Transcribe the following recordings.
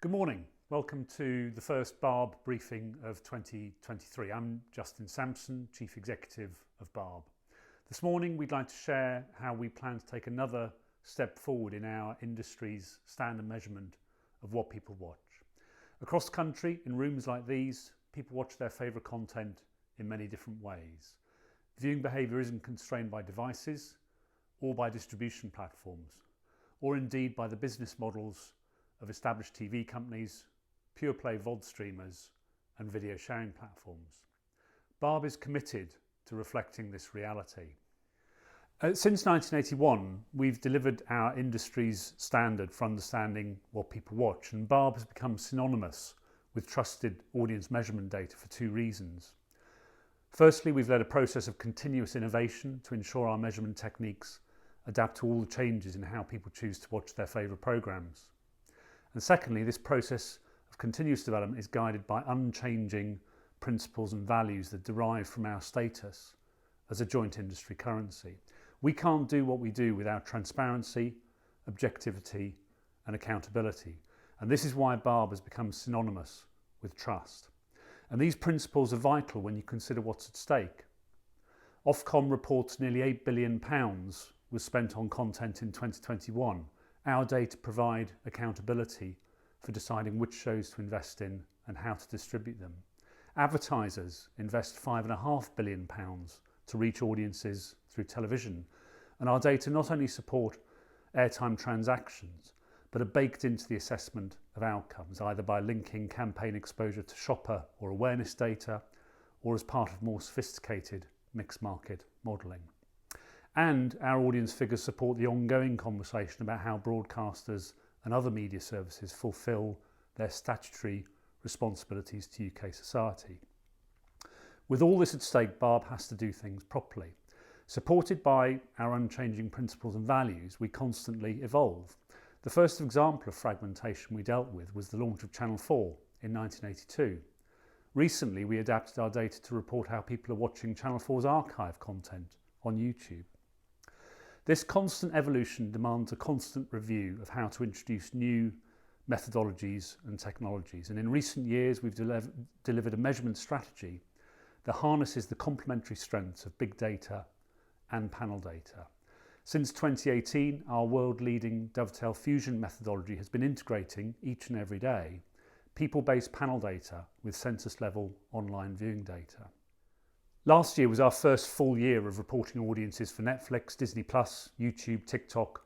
Good morning. Welcome to the first Barb Briefing of 2023. I'm Justin Sampson, Chief Executive of Barb. This morning we'd like to share how we plan to take another step forward in our industry's standard measurement of what people watch. Across the country, in rooms like these, people watch their favourite content in many different ways. Viewing behaviour isn't constrained by devices or by distribution platforms, or indeed by the business models of established TV companies, pure play VOD streamers and video sharing platforms. Barb is committed to reflecting this reality. Since 1981, we've delivered our industry's standard for understanding what people watch, and Barb has become synonymous with trusted audience measurement data for two reasons. Firstly, we've led a process of continuous innovation to ensure our measurement techniques adapt to all the changes in how people choose to watch their favourite programmes. And secondly, this process of continuous development is guided by unchanging principles and values that derive from our status as a joint industry currency. We can't do what we do without transparency, objectivity and accountability. And this is why Barb has become synonymous with trust. And these principles are vital when you consider what's at stake. Ofcom reports nearly £8 billion was spent on content in 2021. Our data provide accountability for deciding which shows to invest in and how to distribute them. Advertisers invest £5.5 billion to reach audiences through television, and our data not only support airtime transactions, but are baked into the assessment of outcomes, either by linking campaign exposure to shopper or awareness data, or as part of more sophisticated mixed market modelling. And our audience figures support the ongoing conversation about how broadcasters and other media services fulfil their statutory responsibilities to UK society. With all this at stake, Barb has to do things properly. Supported by our unchanging principles and values, we constantly evolve. The first example of fragmentation we dealt with was the launch of Channel 4 in 1982. Recently, we adapted our data to report how people are watching Channel 4's archive content on YouTube. This constant evolution demands a constant review of how to introduce new methodologies and technologies. And in recent years, we've delivered a measurement strategy that harnesses the complementary strengths of big data and panel data. Since 2018, our world-leading Dovetail Fusion methodology has been integrating each and every day people-based panel data with census-level online viewing data. Last year was our first full year of reporting audiences for Netflix, Disney+, YouTube, TikTok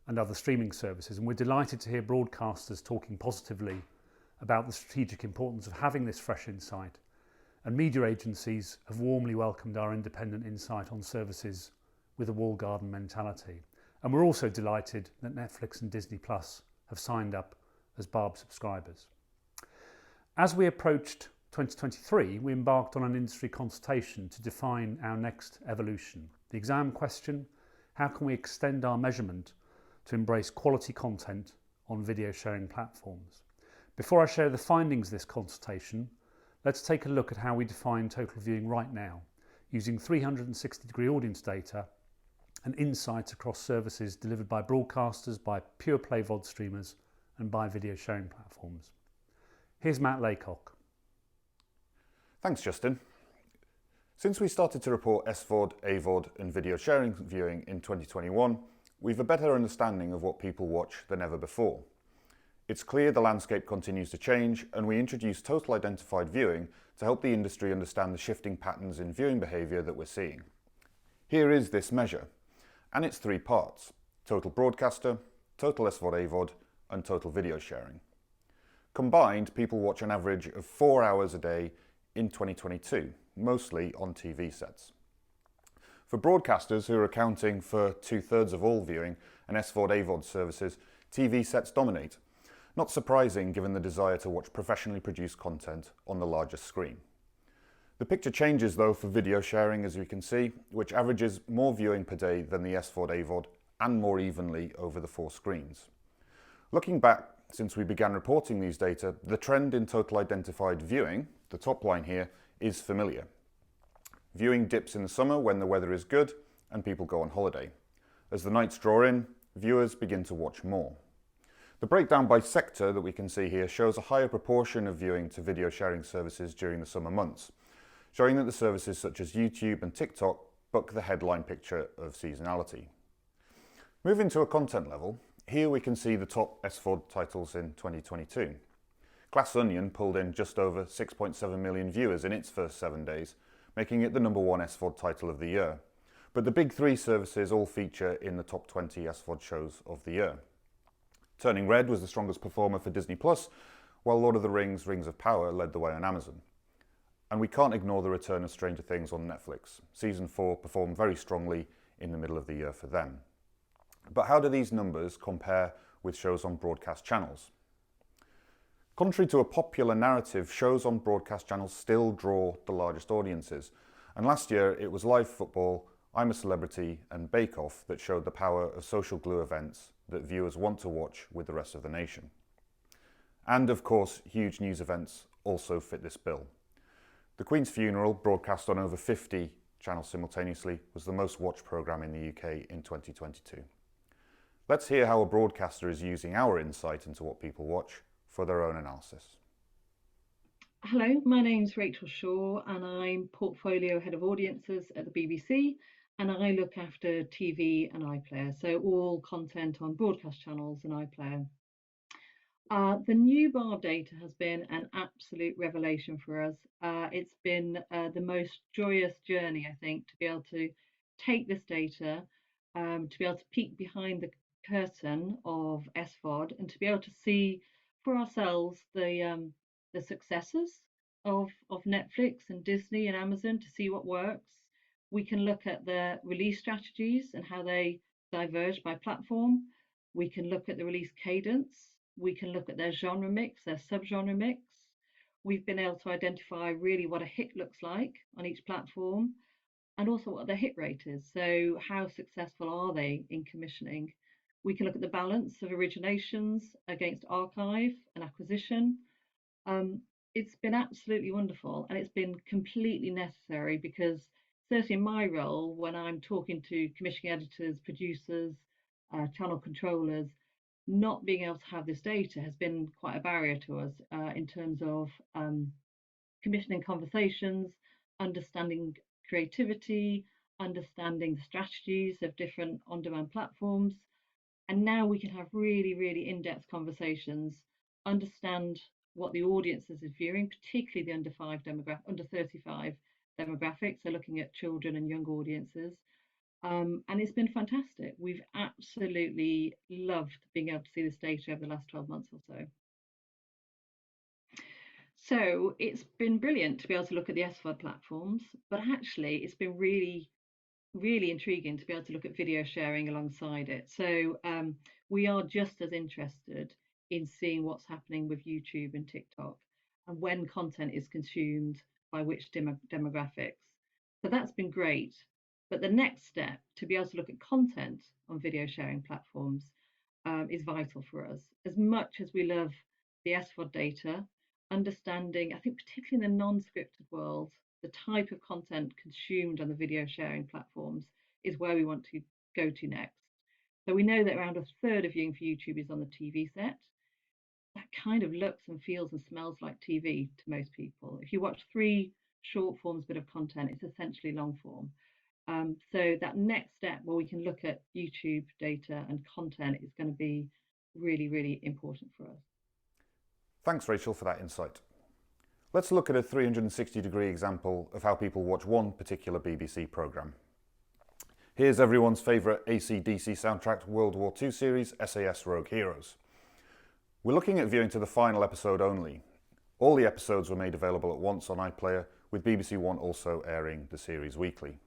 and other streaming services, and we're delighted to hear broadcasters talking positively about the strategic importance of having this fresh insight, and media agencies have warmly welcomed our independent insight on services with a walled garden mentality. And we're also delighted that Netflix and Disney+ have signed up as Barb subscribers. As we approached 2023, we embarked on an industry consultation to define our next evolution. The exam question: how can we extend our measurement to embrace quality content on video sharing platforms? Before I share the findings of this consultation, let's take a look at how we define total viewing right now, using 360-degree audience data and insights across services delivered by broadcasters, by pure play VOD streamers and by video sharing platforms. Here's Matt Laycock. Thanks, Justin. Since we started to report SVOD, AVOD and video sharing viewing in 2021, we've a better understanding of what people watch than ever before. It's clear the landscape continues to change, and we introduced total identified viewing to help the industry understand the shifting patterns in viewing behaviour that we're seeing. Here is this measure, and it's three parts: total broadcaster, total SVOD, AVOD and total video sharing. Combined, people watch an average of 4 hours a day in 2022, mostly on TV sets. For broadcasters, who are accounting for 2/3 of all viewing and SVOD, AVOD services, TV sets dominate. Not surprising given the desire to watch professionally produced content on the largest screen. The picture changes though for video sharing, as we can see, which averages more viewing per day than the SVOD, AVOD and more evenly over the 4 screens. Looking back, since we began reporting these data, the trend in total identified viewing, the top line here, is familiar. Viewing dips in the summer when the weather is good and people go on holiday. As the nights draw in, viewers begin to watch more. The The breakdown by sector that we can see here shows a higher proportion of viewing to video sharing services during the summer months, showing that the services such as YouTube and TikTok buck the headline picture of seasonality. Moving to a content level, here we can see the top SVOD titles in 2022. Glass Onion pulled in just over 6.7 million viewers in its first 7 days, making it the #1 SVOD title of the year. But the big three services all feature in the top 20 SVOD shows of the year. Turning Red was the strongest performer for Disney+, while Lord of the Rings: Rings of Power led the way on Amazon. And we can't ignore the return of Stranger Things on Netflix. Season 4 performed very strongly in the middle of the year for them. But how do these numbers compare with shows on broadcast channels? Contrary to a popular narrative, shows on broadcast channels still draw the largest audiences. And last year it was live football, I'm a Celebrity and Bake Off that showed the power of social glue events that viewers want to watch with the rest of the nation. And of course, huge news events also fit this bill. The Queen's funeral, broadcast on over 50 channels simultaneously, was the most watched programme in the UK in 2022. Let's hear how a broadcaster is using our insight into what people watch for their own analysis. Hello, my name's Rachel Shaw and I'm Portfolio Head of Audiences at the BBC, and I look after TV and iPlayer, so all content on broadcast channels and iPlayer. The new Barb data has been an absolute revelation for us. It's been the most joyous journey, I think, to be able to take this data, to be able to peek behind the curtain of SVOD and to be able to see for ourselves the successes of Netflix and Disney and Amazon, to see what works. We can look at the release strategies and how they diverge by platform. We can look at the release cadence. We can look at their genre mix, their subgenre mix. We've been able to identify really what a hit looks like on each platform and also what their hit rate is. So how successful are they in commissioning? We can look at the balance of originations against archive and acquisition. It's been absolutely wonderful, and it's been completely necessary because certainly in my role, when I'm talking to commissioning editors, producers, channel controllers, not being able to have this data has been quite a barrier to us in terms of commissioning conversations, understanding creativity, understanding the strategies of different on-demand platforms. And now we can have really, really in-depth conversations, understand what the audiences is viewing, particularly the under 35 demographics, so looking at children and young audiences. And it's been fantastic. We've absolutely loved being able to see this data over the last 12 months or so. So it's been brilliant to be able to look at the SVOD platforms, but actually it's been really, really intriguing to be able to look at video sharing alongside it. So we are just as interested in seeing what's happening with YouTube and TikTok and when content is consumed by which demographics. So that's been great. But the next step, to be able to look at content on video sharing platforms, is vital for us. As much as we love the SVOD data, understanding, I think particularly in the non-scripted world, the type of content consumed on the video sharing platforms is where we want to go to next. So we know that around a third of viewing for YouTube is on the TV set. That kind of looks and feels and smells like TV to most people. If you watch 3 short forms bit of content, it's essentially long form. So that next step where we can look at YouTube data and content is going to be really, really important for us. Thanks, Rachel, for that insight. Let's look at a 360-degree example of how people watch one particular BBC programme. Here's everyone's favourite AC/DC soundtracked World War II series, SAS Rogue Heroes. We're looking at viewing to the final episode only. All the episodes were made available at once on iPlayer, with BBC One also airing the series weekly.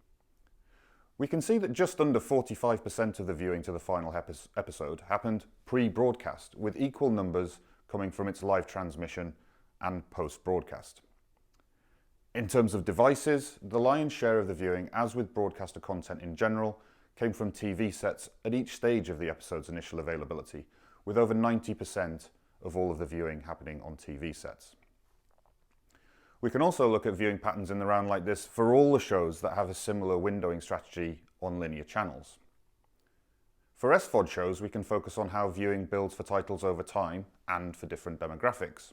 We can see that just under 45% of the viewing to the final episode happened pre-broadcast, with equal numbers coming from its live transmission and post-broadcast. In terms of devices, the lion's share of the viewing, as with broadcaster content in general, came from TV sets at each stage of the episode's initial availability, with over 90% of all of the viewing happening on TV sets. We can also look at viewing patterns in the round like this for all the shows that have a similar windowing strategy on linear channels. For SVOD shows, we can focus on how viewing builds for titles over time and for different demographics.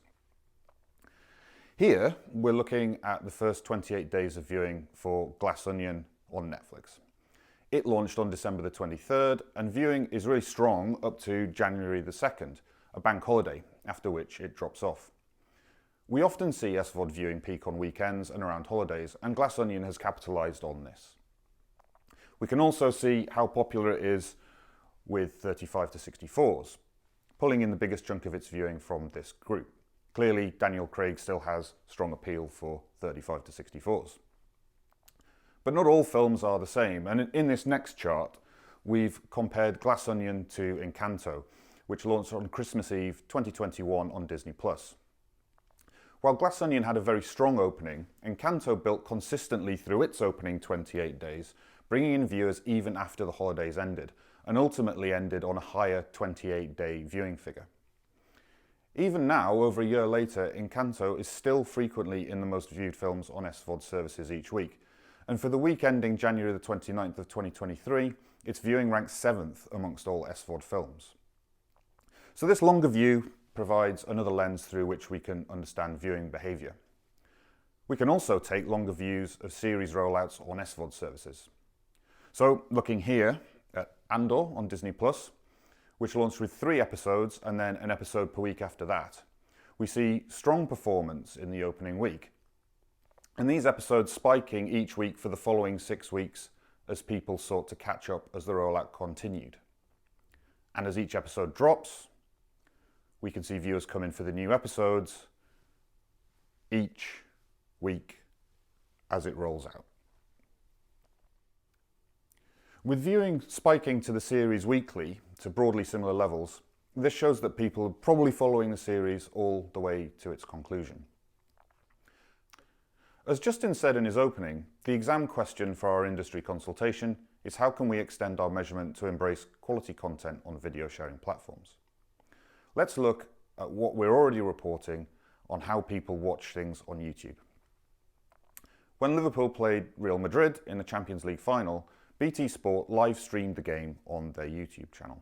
Here, we're looking at the first 28 days of viewing for Glass Onion on Netflix. It launched on December the 23rd, and viewing is really strong up to January the 2nd, a bank holiday, after which it drops off. We often see SVOD viewing peak on weekends and around holidays, and Glass Onion has capitalised on this. We can also see how popular it is with 35 to 64s, pulling in the biggest chunk of its viewing from this group. Clearly, Daniel Craig still has strong appeal for 35 to 64s. But not all films are the same, and in this next chart, we've compared Glass Onion to Encanto, which launched on Christmas Eve 2021 on Disney+. While Glass Onion had a very strong opening, Encanto built consistently through its opening 28 days, bringing in viewers even after the holidays ended, and ultimately ended on a higher 28-day viewing figure. Even now, over a year later, Encanto is still frequently in the most viewed films on SVOD services each week, and for the week ending January the 29th of 2023, its viewing ranks 7th amongst all SVOD films. So this longer view provides another lens through which we can understand viewing behaviour. We can also take longer views of series rollouts on SVOD services. So looking here at Andor on Disney+, which launched with 3 episodes and then an episode per week after that, we see strong performance in the opening week. And these episodes spiking each week for the following 6 weeks as people sought to catch up as the rollout continued. And as each episode drops, we can see viewers come in for the new episodes each week as it rolls out. With viewing spiking to the series weekly to broadly similar levels, this shows that people are probably following the series all the way to its conclusion. As Justin said in his opening, the exam question for our industry consultation is how can we extend our measurement to embrace quality content on video sharing platforms? Let's look at what we're already reporting on how people watch things on YouTube. When Liverpool played Real Madrid in the Champions League final, BT Sport live streamed the game on their YouTube channel.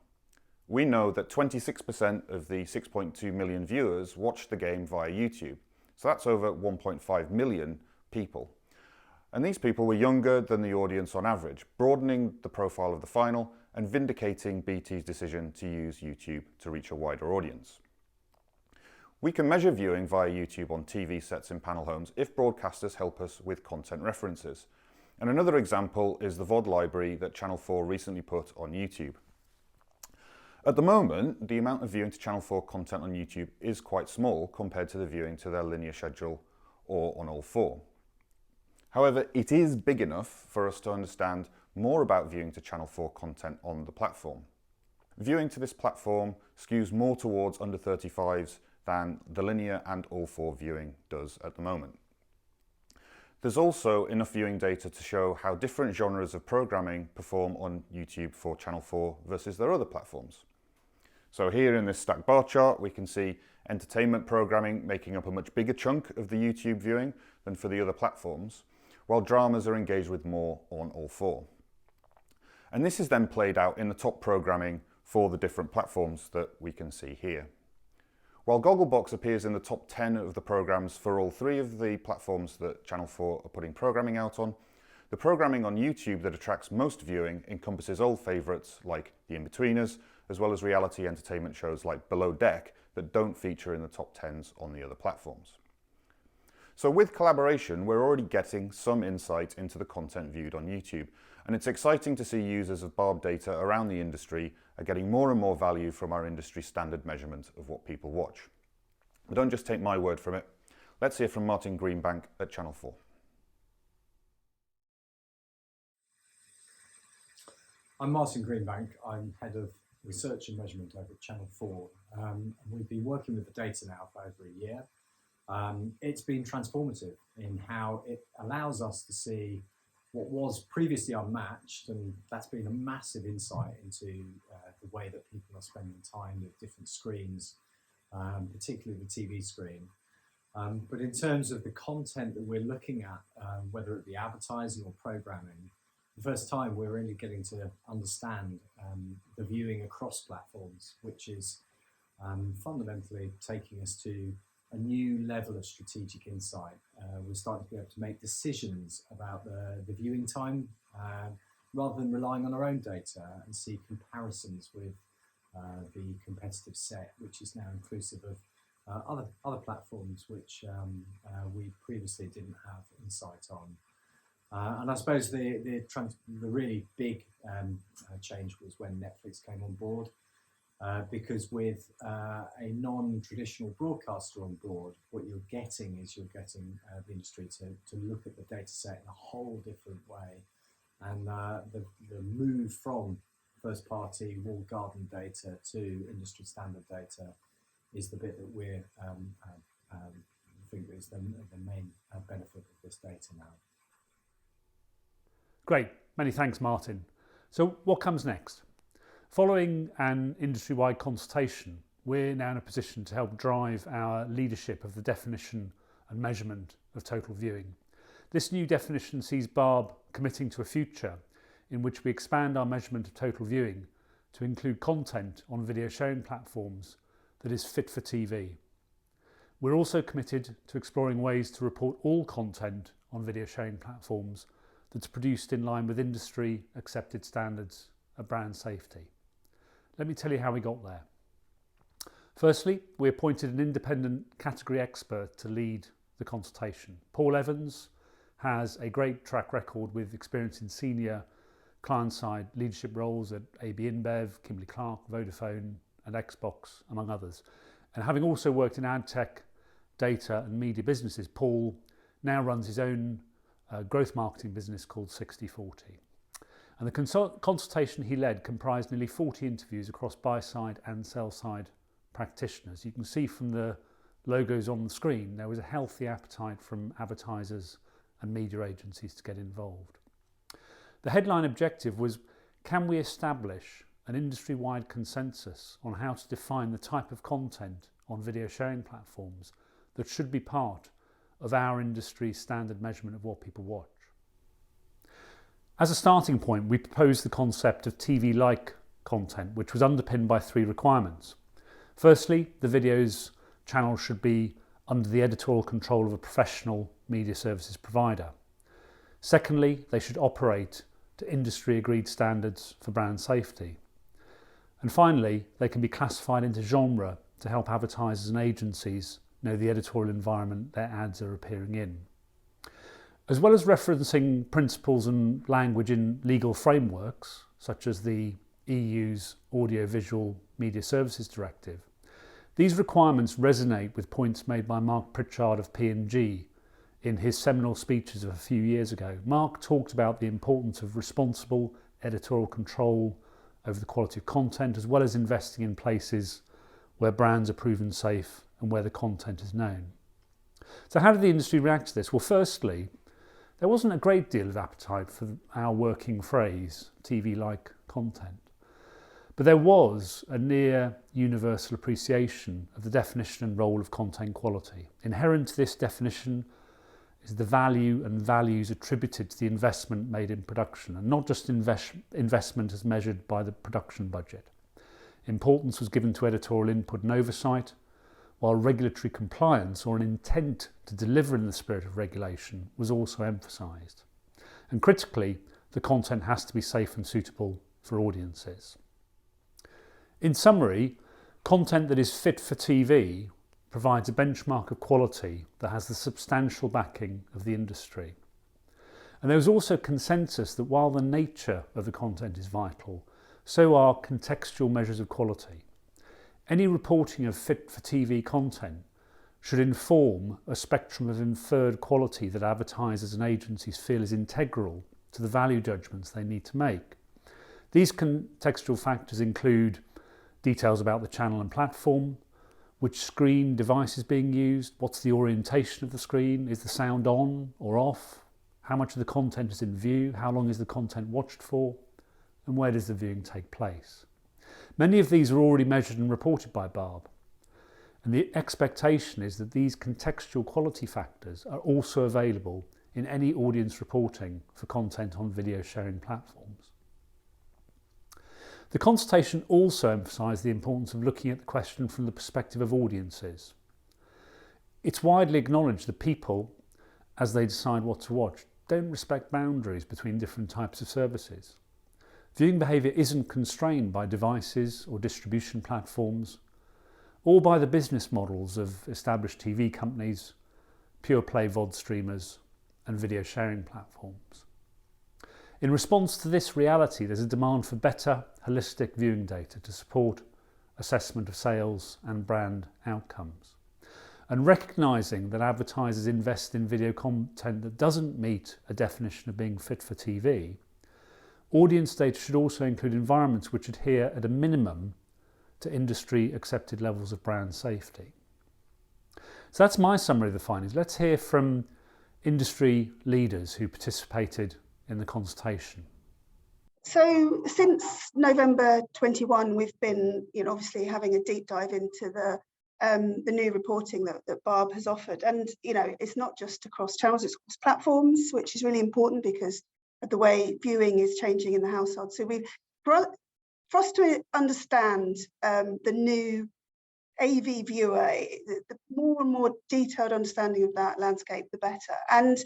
We know that 26% of the 6.2 million viewers watched the game via YouTube, so that's over 1.5 million people. And these people were younger than the audience on average, broadening the profile of the final and vindicating BT's decision to use YouTube to reach a wider audience. We can measure viewing via YouTube on TV sets in panel homes if broadcasters help us with content references. And another example is the VOD library that Channel 4 recently put on YouTube. At the moment, the amount of viewing to Channel 4 content on YouTube is quite small compared to the viewing to their linear schedule or on All 4. However, it is big enough for us to understand more about viewing to Channel 4 content on the platform. Viewing to this platform skews more towards under 35s than the linear and All 4 viewing does at the moment. There's also enough viewing data to show how different genres of programming perform on YouTube for Channel 4 versus their other platforms. So here in this stacked bar chart, we can see entertainment programming making up a much bigger chunk of the YouTube viewing than for the other platforms, while dramas are engaged with more on All 4. And this is then played out in the top programming for the different platforms that we can see here. While Gogglebox appears in the top 10 of the programs for all 3 of the platforms that Channel 4 are putting programming out on, the programming on YouTube that attracts most viewing encompasses old favourites like The Inbetweeners, as well as reality entertainment shows like Below Deck that don't feature in the top 10s on the other platforms. So with collaboration, we're already getting some insight into the content viewed on YouTube, and it's exciting to see users of Barb data around the industry are getting more and more value from our industry standard measurement of what people watch. But don't just take my word from it. Let's hear from Martin Greenbank at Channel 4. I'm Martin Greenbank. I'm Head of Research and Measurement over at Channel 4. We've been working with the data now for over a year. It's been transformative in how it allows us to see what was previously unmatched, and that's been a massive insight into the way that people are spending time with different screens, particularly the TV screen. But in terms of the content that we're looking at, whether it be advertising or programming, the first time we're really getting to understand the viewing across platforms, which is fundamentally taking us to a new level of strategic insight. We're starting to be able to make decisions about the viewing time rather than relying on our own data, and see comparisons with the competitive set, which is now inclusive of other platforms which we previously didn't have insight on. And I suppose the really big change was when Netflix came on board, because with a non-traditional broadcaster on board, what you're getting is the industry to look at the data set in a whole different way. And the move from first-party walled garden data to industry standard data is the bit that we're think is the main benefit of this data now. Great, many thanks, Martin. So what comes next? Following an industry-wide consultation, we're now in a position to help drive our leadership of the definition and measurement of total viewing. This new definition sees Barb committing to a future in which we expand our measurement of total viewing to include content on video sharing platforms that is fit for TV. We're also committed to exploring ways to report all content on video sharing platforms that's produced in line with industry accepted standards of brand safety. Let me tell you how we got there. Firstly, we appointed an independent category expert to lead the consultation. Paul Evans has a great track record with experience in senior client-side leadership roles at AB InBev, Kimberly-Clark, Vodafone and Xbox, among others. And having also worked in ad tech, data and media businesses, Paul now runs his own growth marketing business called 60/40. And the consultation he led comprised nearly 40 interviews across buy-side and sell-side practitioners. You can see from the logos on the screen there was a healthy appetite from advertisers and media agencies to get involved. The headline objective was, can we establish an industry-wide consensus on how to define the type of content on video sharing platforms that should be part of our industry standard measurement of what people watch. As a starting point, we proposed the concept of TV-like content, which was underpinned by 3 requirements. Firstly, the video's channel should be under the editorial control of a professional media services provider. Secondly, they should operate to industry-agreed standards for brand safety. And finally, they can be classified into genre to help advertisers and agencies know the editorial environment their ads are appearing in. As well as referencing principles and language in legal frameworks, such as the EU's Audiovisual Media Services Directive, these requirements resonate with points made by Mark Pritchard of P&G in his seminal speeches of a few years ago. Mark talked about the importance of responsible editorial control over the quality of content, as well as investing in places where brands are proven safe and where the content is known. So how did the industry react to this? Well, firstly, there wasn't a great deal of appetite for our working phrase, TV-like content. But there was a near universal appreciation of the definition and role of content quality. Inherent to this definition is the value and values attributed to the investment made in production, and not just investment as measured by the production budget. Importance was given to editorial input and oversight, while regulatory compliance or an intent to deliver in the spirit of regulation was also emphasised. And critically, the content has to be safe and suitable for audiences. In summary, content that is fit for TV provides a benchmark of quality that has the substantial backing of the industry. And there was also consensus that while the nature of the content is vital, so are contextual measures of quality. Any reporting of fit for TV content should inform a spectrum of inferred quality that advertisers and agencies feel is integral to the value judgments they need to make. These contextual factors include details about the channel and platform, which screen device is being used, what's the orientation of the screen, is the sound on or off, how much of the content is in view, how long is the content watched for, and where does the viewing take place. Many of these are already measured and reported by Barb, and the expectation is that these contextual quality factors are also available in any audience reporting for content on video sharing platforms. The consultation also emphasised the importance of looking at the question from the perspective of audiences. It's widely acknowledged that people, as they decide what to watch, don't respect boundaries between different types of services. Viewing behaviour isn't constrained by devices or distribution platforms, or by the business models of established TV companies, pure play VOD streamers and video sharing platforms. In response to this reality, there's a demand for better, holistic viewing data to support assessment of sales and brand outcomes. And recognising that advertisers invest in video content that doesn't meet a definition of being fit for TV, audience data should also include environments which adhere at a minimum to industry accepted levels of brand safety. So that's my summary of the findings. Let's hear from industry leaders who participated in the consultation. So since November 21, we've been, obviously having a deep dive into the new reporting that Barb has offered, and it's not just across channels, it's across platforms, which is really important because of the way viewing is changing in the household. So for us to understand the new AV viewer, the more and more detailed understanding of that landscape, the better. And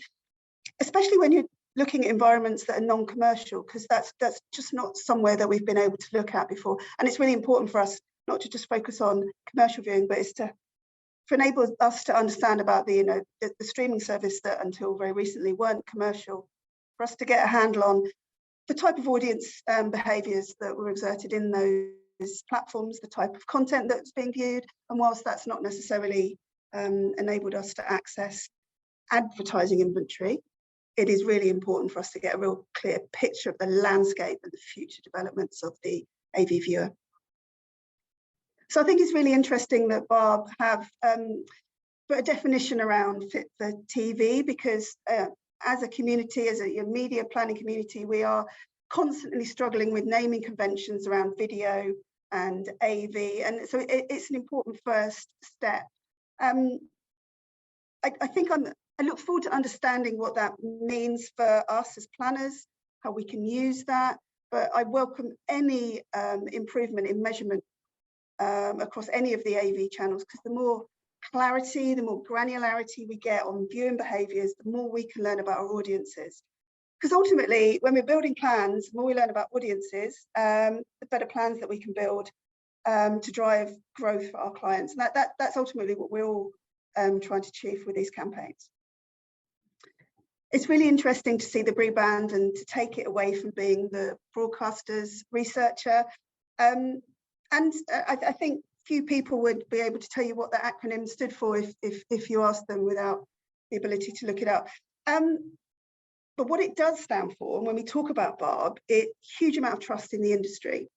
especially when you're looking at environments that are non-commercial, because that's just not somewhere that we've been able to look at before. And it's really important for us not to just focus on commercial viewing, but it's to enable us to understand about the streaming service that until very recently weren't commercial, for us to get a handle on the type of audience behaviours that were exerted in those platforms, the type of content that's being viewed, and whilst that's not necessarily enabled us to access advertising inventory, it is really important for us to get a real clear picture of the landscape and the future developments of the AV viewer. So I think it's really interesting that Barb have put a definition around fit for TV, because as a community, as a media planning community, we are constantly struggling with naming conventions around video and AV, and so it's an important first step. I look forward to understanding what that means for us as planners, how we can use that, but I welcome any improvement in measurement across any of the AV channels, because the more clarity, the more granularity we get on viewing behaviours, the more we can learn about our audiences. Because ultimately, when we're building plans, the more we learn about audiences, the better plans that we can build to drive growth for our clients. And that's ultimately what we're all trying to achieve with these campaigns. It's really interesting to see the rebrand and to take it away from being the broadcaster's researcher. And I think few people would be able to tell you what that acronym stood for if you asked them without the ability to look it up. But what it does stand for, and when we talk about Barb, it's a huge amount of trust in the industry.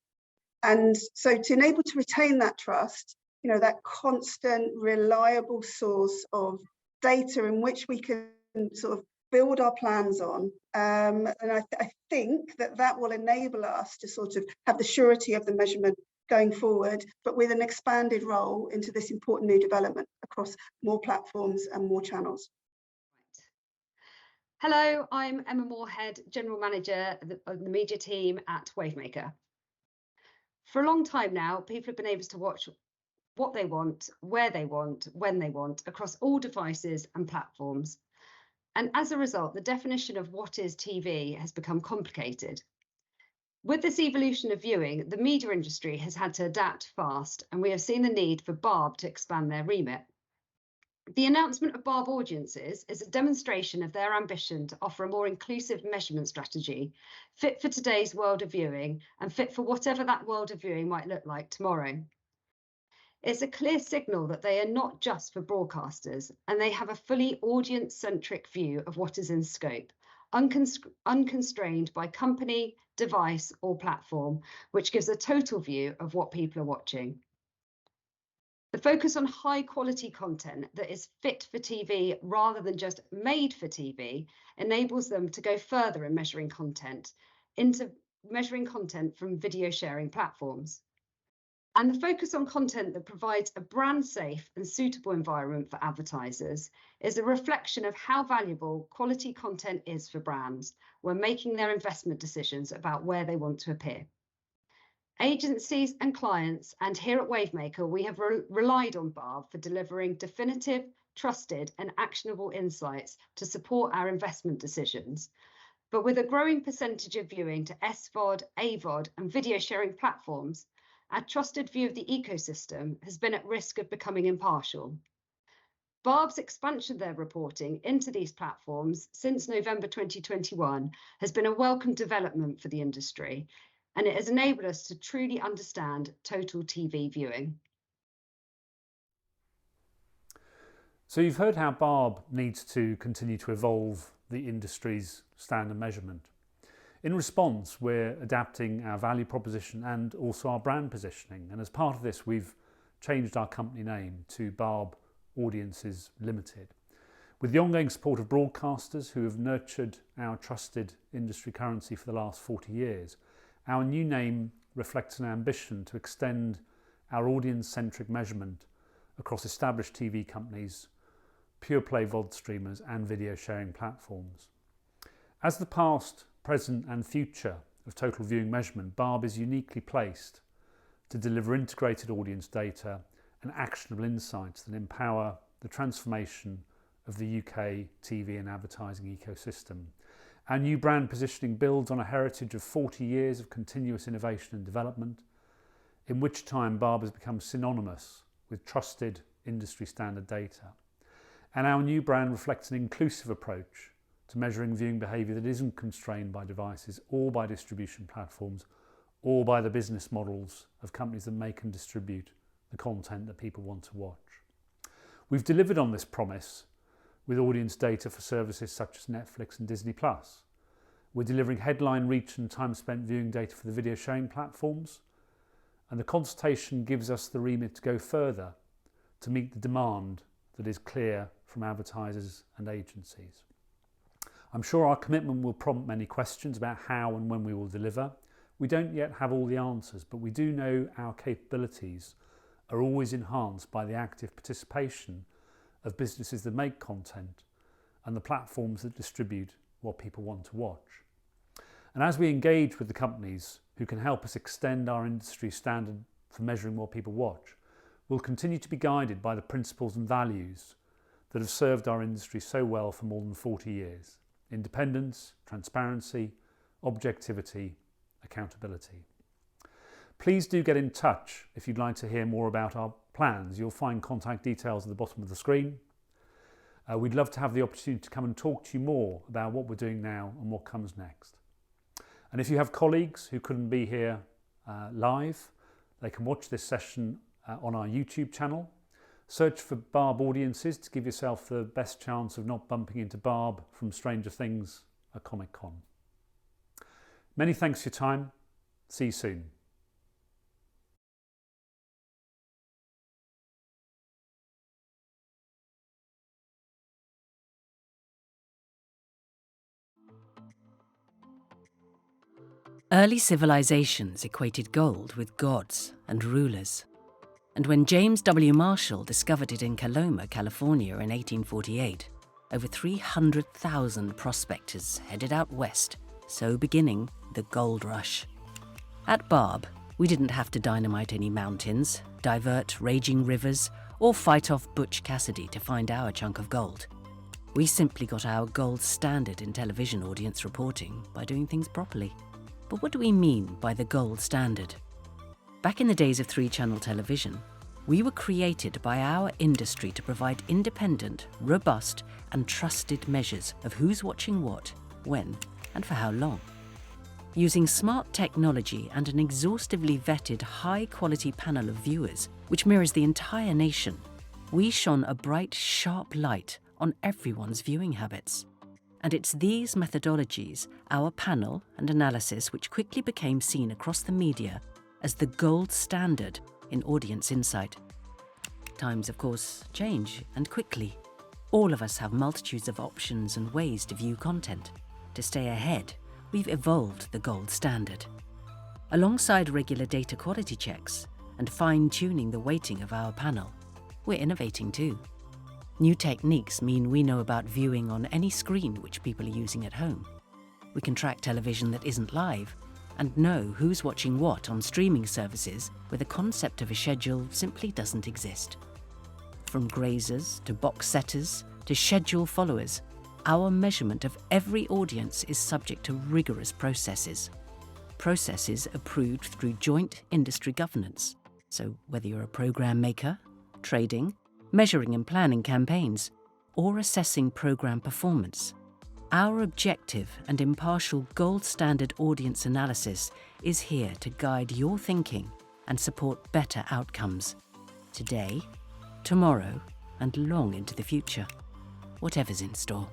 And so to enable to retain that trust, that constant, reliable source of data in which we can sort of build our plans on. And I think that will enable us to sort of have the surety of the measurement going forward, but with an expanded role into this important new development across more platforms and more channels. Hello, I'm Emma Moorhead, General Manager of the media team at Wavemaker. For a long time now, people have been able to watch what they want, where they want, when they want, across all devices and platforms. And as a result, the definition of what is TV has become complicated. With this evolution of viewing, the media industry has had to adapt fast, and we have seen the need for Barb to expand their remit. The announcement of Barb Audiences is a demonstration of their ambition to offer a more inclusive measurement strategy, fit for today's world of viewing and fit for whatever that world of viewing might look like tomorrow. It's a clear signal that they are not just for broadcasters, and they have a fully audience-centric view of what is in scope, unconstrained by company, device or platform, which gives a total view of what people are watching. The focus on high quality content that is fit for TV rather than just made for TV enables them to go further in measuring content, into measuring content from video sharing platforms. And the focus on content that provides a brand safe and suitable environment for advertisers is a reflection of how valuable quality content is for brands when making their investment decisions about where they want to appear. Agencies and clients, and here at Wavemaker, we have relied on Barb for delivering definitive, trusted and actionable insights to support our investment decisions. But with a growing percentage of viewing to SVOD, AVOD and video sharing platforms, our trusted view of the ecosystem has been at risk of becoming impartial. Barb's expansion of their reporting into these platforms since November 2021 has been a welcome development for the industry, and it has enabled us to truly understand total TV viewing. So you've heard how Barb needs to continue to evolve the industry's standard measurement. In response, we're adapting our value proposition and also our brand positioning. And as part of this, we've changed our company name to Barb Audiences Limited. With the ongoing support of broadcasters who have nurtured our trusted industry currency for the last 40 years, our new name reflects an ambition to extend our audience-centric measurement across established TV companies, pure-play VOD streamers and video sharing platforms. As the past, present and future of total viewing measurement, Barb is uniquely placed to deliver integrated audience data and actionable insights that empower the transformation of the UK TV and advertising ecosystem. Our new brand positioning builds on a heritage of 40 years of continuous innovation and development, in which time Barb has become synonymous with trusted industry standard data. And our new brand reflects an inclusive approach to measuring viewing behaviour that isn't constrained by devices or by distribution platforms or by the business models of companies that make and distribute the content that people want to watch. We've delivered on this promise with audience data for services such as Netflix and Disney+. We're delivering headline reach and time spent viewing data for the video sharing platforms, and the consultation gives us the remit to go further to meet the demand that is clear from advertisers and agencies. I'm sure our commitment will prompt many questions about how and when we will deliver. We don't yet have all the answers, but we do know our capabilities are always enhanced by the active participation of businesses that make content and the platforms that distribute what people want to watch. And as we engage with the companies who can help us extend our industry standard for measuring what people watch, we'll continue to be guided by the principles and values that have served our industry so well for more than 40 years. Independence, transparency, objectivity, accountability. Please do get in touch if you'd like to hear more about our plans. You'll find contact details at the bottom of the screen. We'd love to have the opportunity to come and talk to you more about what we're doing now and what comes next. And if you have colleagues who couldn't be here live, they can watch this session on our YouTube channel. Search for Barb Audiences to give yourself the best chance of not bumping into Barb from Stranger Things at Comic Con. Many thanks for your time. See you soon. Early civilizations equated gold with gods and rulers. And when James W. Marshall discovered it in Coloma, California in 1848, over 300,000 prospectors headed out west, so beginning the gold rush. At Barb, we didn't have to dynamite any mountains, divert raging rivers, or fight off Butch Cassidy to find our chunk of gold. We simply got our gold standard in television audience reporting by doing things properly. But what do we mean by the gold standard? Back in the days of three-channel television, we were created by our industry to provide independent, robust, and trusted measures of who's watching what, when, and for how long. Using smart technology and an exhaustively vetted, high-quality panel of viewers, which mirrors the entire nation, we shone a bright, sharp light on everyone's viewing habits. And it's these methodologies, our panel and analysis, which quickly became seen across the media as the gold standard in audience insight. Times, of course, change, and quickly. All of us have multitudes of options and ways to view content. To stay ahead, we've evolved the gold standard. Alongside regular data quality checks, and fine-tuning the weighting of our panel, we're innovating too. New techniques mean we know about viewing on any screen which people are using at home. We can track television that isn't live and know who's watching what on streaming services where the concept of a schedule simply doesn't exist. From grazers to box setters to schedule followers, our measurement of every audience is subject to rigorous processes. Processes approved through joint industry governance. So whether you're a program maker, trading, measuring and planning campaigns, or assessing program performance, our objective and impartial gold standard audience analysis is here to guide your thinking and support better outcomes. Today, tomorrow, and long into the future, whatever's in store.